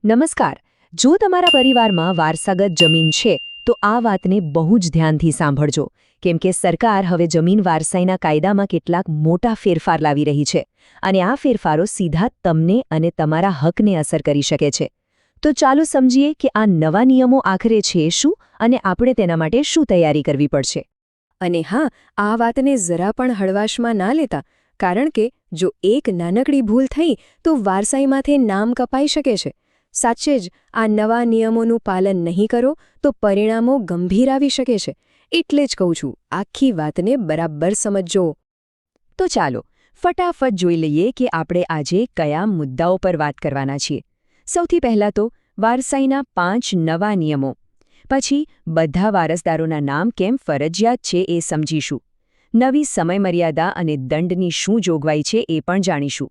નમસ્કાર. જો તમારા પરિવારમાં વારસાગત જમીન છે તો આ વાતને બહુ જ ધ્યાનથી સાંભળજો, કેમ કે સરકાર હવે જમીન વારસાઈના કાયદામાં કેટલાક મોટા ફેરફાર લાવી રહી છે અને આ ફેરફારો સીધા તમને અને તમારા હકને અસર કરી શકે છે. તો ચાલો સમજીએ કે આ નવા નિયમો આખરે છે શું અને આપણે તેના માટે શું તૈયારી કરવી પડશે. અને હા, આ વાતને જરા પણ હળવાશમાં ના લેતા, કારણ કે જો એક નાનકડી ભૂલ થઈ તો વારસાઈમાંથી નામ કપાઈ શકે છે. સાચે જ આ નવા નિયમોનું પાલન નહીં કરો તો પરિણામો ગંભીર આવી શકે છે. એટલે જ કહું છું, આખી વાતને બરાબર સમજજો. તો ચાલો ફટાફટ જોઈ લઈએ કે આપણે આજે કયા મુદ્દાઓ પર વાત કરવાના છીએ. સૌથી પહેલાં તો વારસાઈના 5 નવા નિયમો. પછી બધા વારસદારોના નામ કેમ ફરજિયાત છે એ સમજીશું. નવી સમયમર્યાદા અને દંડની શું જોગવાઈ છે એ પણ જાણીશું.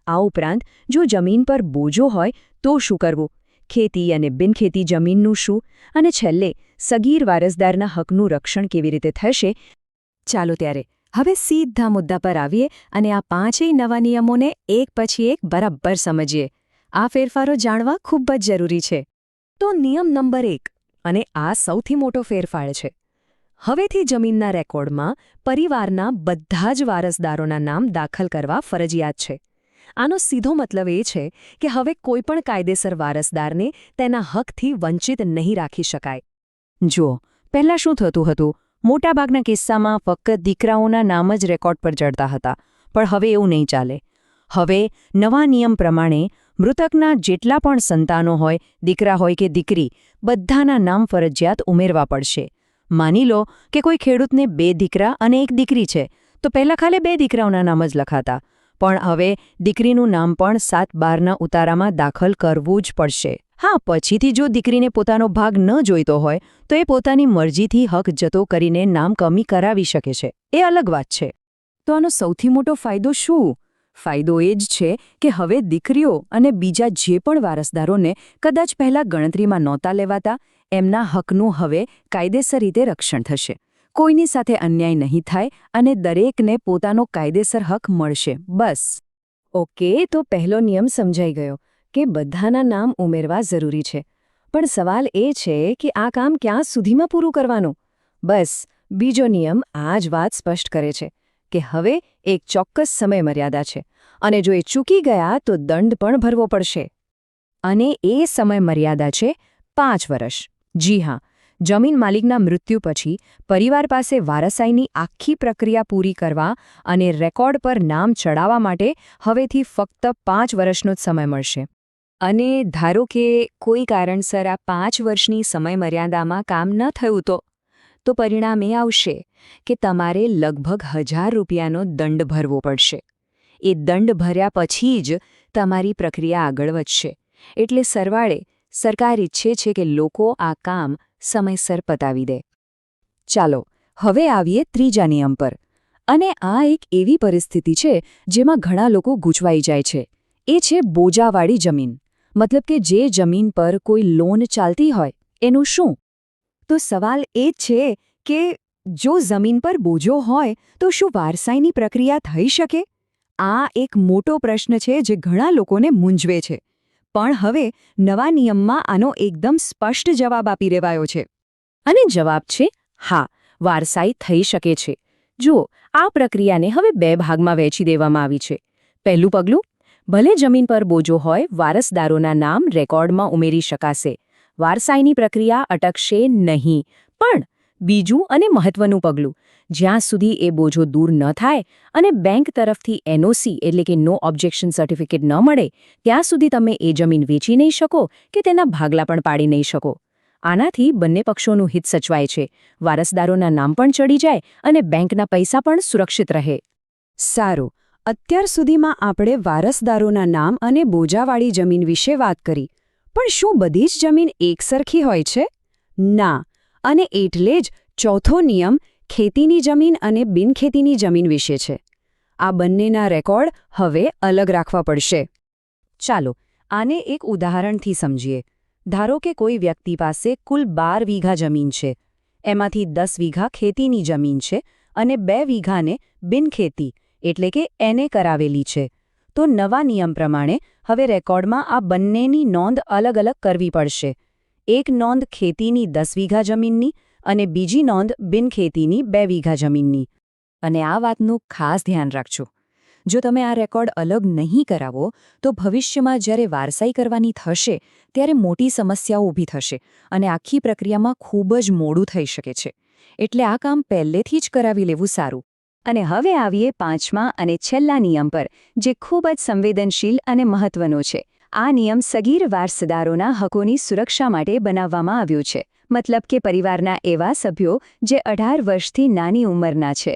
આ ઉપરાંત જો જમીન પર બોજો હોય તો શું કરવું, ખેતી અને બિનખેતી જમીનનું શું, અને છેલ્લે સગીર વારસદારના હકનું રક્ષણ કેવી રીતે થશે. ચાલો ત્યારે હવે સીધા મુદ્દા પર આવીએ અને આ 5 નવા નિયમોને એક પછી એક બરાબર સમજીએ. આ ફેરફારો જાણવા ખૂબ જ જરૂરી છે. તો નિયમ નંબર 1, અને આ સૌથી મોટો ફેરફાર છે. હવેથી જમીનના રેકોર્ડમાં પરિવારના બધા જ વારસદારોના નામ દાખલ કરવા ફરજિયાત છે. આનો સીધો મતલબ એ છે કે હવે કોઈપણ કાયદેસર વારસદારને તેના હકથી વંચિત નહીં રાખી શકાય. જુઓ, પહેલાં શું થતું હતું, મોટાભાગના કિસ્સામાં ફક્ત દીકરાઓના નામ જ રેકોર્ડ પર ચડતા હતા, પણ હવે એવું નહીં ચાલે. હવે નવા નિયમ પ્રમાણે મૃતકના જેટલા પણ સંતાનો હોય, દીકરા હોય કે દીકરી, બધાના નામ ફરજિયાત ઉમેરવા પડશે. માની લો કે કોઈ ખેડૂતને 2 દીકરા અને 1 દીકરી છે, તો પહેલાં ખાલી 2 દીકરાઓના નામ જ લખાતા, પણ હવે દીકરીનું નામ પણ 7/12ના ઉતારામાં દાખલ કરવું જ પડશે. હા, પછીથી જો દીકરીને પોતાનો ભાગ ન જોઈતો હોય તો એ પોતાની મરજીથી હક જતો કરીને નામ કમી કરાવી શકે છે. એ અલગ વાત છે. તો આનો સૌથી મોટો ફાયદો શું? ફાયદો એ જ છે કે હવે દીકરીઓ અને બીજા જે પણ વારસદારોને કદાચ પહેલાં ગણતરીમાં નહોતા લેવાતા, એમના હકનું હવે કાયદેસર રીતે રક્ષણ થશે. કોઈની સાથે અન્યાય નહીં થાય અને દરેકને પોતાનો કાયદેસર હક મળશે. બસ. ઓકે, તો પહેલો નિયમ સમજાઈ ગયો કે બધાના નામ ઉમેરવા જરૂરી છે. પણ સવાલ એ છે કે આ કામ ક્યાં સુધીમાં પૂરું કરવાનું? બસ, બીજો નિયમ આ જ વાત સ્પષ્ટ કરે છે કે હવે એક ચોક્કસ સમયમર્યાદા છે અને જો એ ચૂકી ગયા તો દંડ પણ ભરવો પડશે. અને એ સમયમર્યાદા છે 5 વર્ષ. જી હા, જમીન માલિકના મૃત્યુ પછી પરિવાર પાસે વારસાઈની આખી પ્રક્રિયા પૂરી કરવા અને રેકોર્ડ પર નામ ચડાવવા માટે હવેથી ફક્ત 5 વર્ષનો જ સમય મળશે. અને ધારો કે કોઈ કારણસર આ 5 વર્ષની સમયમર્યાદામાં કામ ન થયું તો પરિણામ એ આવશે કે તમારે લગભગ 1000 રૂપિયાનો દંડ ભરવો પડશે. એ દંડ ભર્યા પછી જ તમારી પ્રક્રિયા આગળ વધશે. એટલે સરવાળે સરકાર ઈચ્છે છે કે લોકો આ કામ સમયસર પતાવી દે. ચાલો હવે આવીએ ત્રીજા નિયમ પર. અને આ એક એવી પરિસ્થિતિ છે જેમાં ઘણા લોકો ગૂંચવાઈ જાય છે. એ છે બોજાવાળી જમીન. મતલબ કે જે જમીન પર કોઈ લોન ચાલતી હોય એનું શું? તો સવાલ એ જ છે કે જો જમીન પર બોજો હોય તો શું વારસાઈની પ્રક્રિયા થઈ શકે? આ એક મોટો પ્રશ્ન છે જે ઘણા લોકોને મૂંઝવે છે. પણ હવે નવા નિયમમાં આનો એકદમ સ્પષ્ટ જવાબ આપી દેવાયો છે. અને જવાબ છે હા, વારસાઈ થઈ શકે છે. જુઓ, આ પ્રક્રિયાને હવે 2 ભાગમાં વહેંચી દેવામાં આવી છે. પહેલું પગલું, ભલે જમીન પર બોજો હોય, વારસદારોના નામ રેકોર્ડમાં ઉમેરી શકાશે. વારસાઈની પ્રક્રિયા અટકશે નહીં. પણ બીજું અને મહત્વનું પગલું, જ્યાં સુધી એ બોજો દૂર ન થાય અને બેંક તરફથી એનઓસી એટલે કે નો ઓબ્જેક્શન સર્ટિફિકેટ ન મળે, ત્યાં સુધી તમે એ જમીન વેચી નહીં શકો કે તેના ભાગલા પણ પાડી નહીં શકો. આનાથી બંને પક્ષોનું હિત સચવાય છે. વારસદારોના નામ પણ ચડી જાય અને બેંકના પૈસા પણ સુરક્ષિત રહે. સારું, અત્યાર સુધીમાં આપણે વારસદારોના નામ અને બોજાવાળી જમીન વિશે વાત કરી. પણ શું બધી જ જમીન એકસરખી હોય છે? ના. અને એટલે જ ચોથો નિયમ ખેતીની જમીન અને બિનખેતીની જમીન વિશે છે. આ બંનેના રેકોર્ડ હવે અલગ રાખવા પડશે. ચાલો આને એક ઉદાહરણથી સમજીએ. ધારો કે કોઈ વ્યક્તિ પાસે કુલ 12 વીઘા જમીન છે. એમાંથી 10 વીઘા ખેતીની જમીન છે અને 2 વીઘાને બિનખેતી એટલે કે એને કરાવેલી છે. તો નવા નિયમ પ્રમાણે હવે રેકોર્ડમાં આ બંનેની નોંધ અલગ અલગ કરવી પડશે. એક નોંધ ખેતીની 10 વીઘા જમીનની અને બીજી નોંધ બિનખેતીની 2 વીઘા જમીનની. અને આ વાતનું ખાસ ધ્યાન રાખજો. જો તમે આ રેકોર્ડ અલગ નહીં કરાવો તો ભવિષ્યમાં જ્યારે વારસાઈ કરવાની થશે ત્યારે મોટી સમસ્યાઓ ઊભી થશે અને આખી પ્રક્રિયામાં ખૂબ જ મોડું થઈ શકે છે. એટલે આ કામ પહેલેથી જ કરાવી લેવું સારું. અને હવે આવીએ પાંચમા અને છેલ્લા નિયમ પર, જે ખૂબ જ સંવેદનશીલ અને મહત્વનો છે. આ નિયમ સગીર વારસદારોના હકોની સુરક્ષા માટે બનાવવામાં આવ્યો છે. મતલબ કે પરિવારના એવા સભ્યો જે 18 વર્ષથી નાની ઉંમરના છે.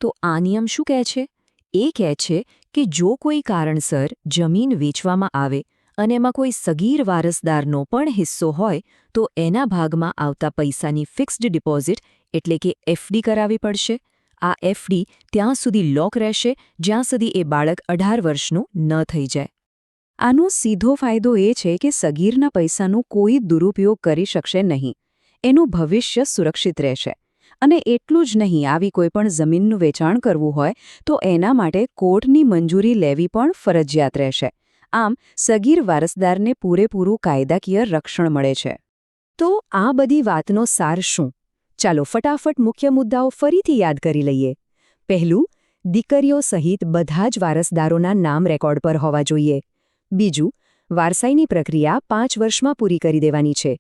તો આ નિયમ શું કહે છે? એ કહે છે કે જો કોઈ કારણસર જમીન વેચવામાં આવે અને એમાં કોઈ સગીર વારસદારનો પણ હિસ્સો હોય તો એના ભાગમાં આવતા પૈસાની ફિક્સ્ડ ડિપોઝિટ એટલે કે એફડી કરાવવી પડશે. આ એફડી ત્યાં સુધી લોક રહેશે જ્યાં સુધી એ બાળક 18 વર્ષનું ન થઈ જાય. આનો સીધો ફાયદો એ છે કે સગીરના પૈસાનો કોઈ દુરુપયોગ કરી શકશે નહીં. એનું ભવિષ્ય સુરક્ષિત રહેશે. અને એટલું જ નહીં, આવી કોઈપણ જમીનનું વેચાણ કરવું હોય તો એના માટે કોર્ટની મંજૂરી લેવી પણ ફરજિયાત રહેશે. આમ સગીર વારસદારને પૂરેપૂરું કાયદાકીય રક્ષણ મળે છે. તો આ બધી વાતનો સાર શું? ચાલો ફટાફટ મુખ્ય મુદ્દાઓ ફરીથી યાદ કરી લઈએ. પહેલું, દીકરીઓ સહિત બધા જ વારસદારોના નામ રેકોર્ડ પર હોવા જોઈએ. બીજું, વારસાઈની પ્રક્રિયા 5 વર્ષમાં પૂરી કરી દેવાની છે.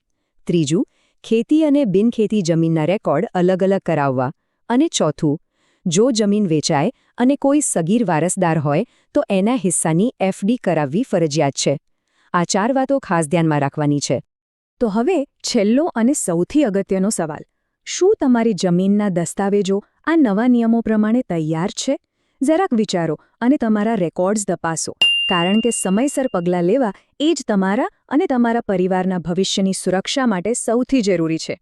ત્રીજું, ખેતી અને બિનખેતી જમીનના રેકોર્ડ અલગ અલગ કરાવવા. અને ચોથું, જો જમીન વેચાય અને કોઈ સગીર વારસદાર હોય તો એના હિસ્સાની એફડી કરાવવી ફરજિયાત છે. આ 4 વાતો ખાસ ધ્યાનમાં રાખવાની છે. તો હવે છેલ્લો અને સૌથી અગત્યનો સવાલ, શું તમારી જમીનના દસ્તાવેજો આ નવા નિયમો પ્રમાણે તૈયાર છે? જરાક વિચારો અને તમારા રેકોર્ડ્સ તપાસો, કારણ કે સમયસર પગલાં લેવા એ જ તમારા અને તમારા પરિવારના ભવિષ્યની સુરક્ષા માટે સૌથી જરૂરી છે.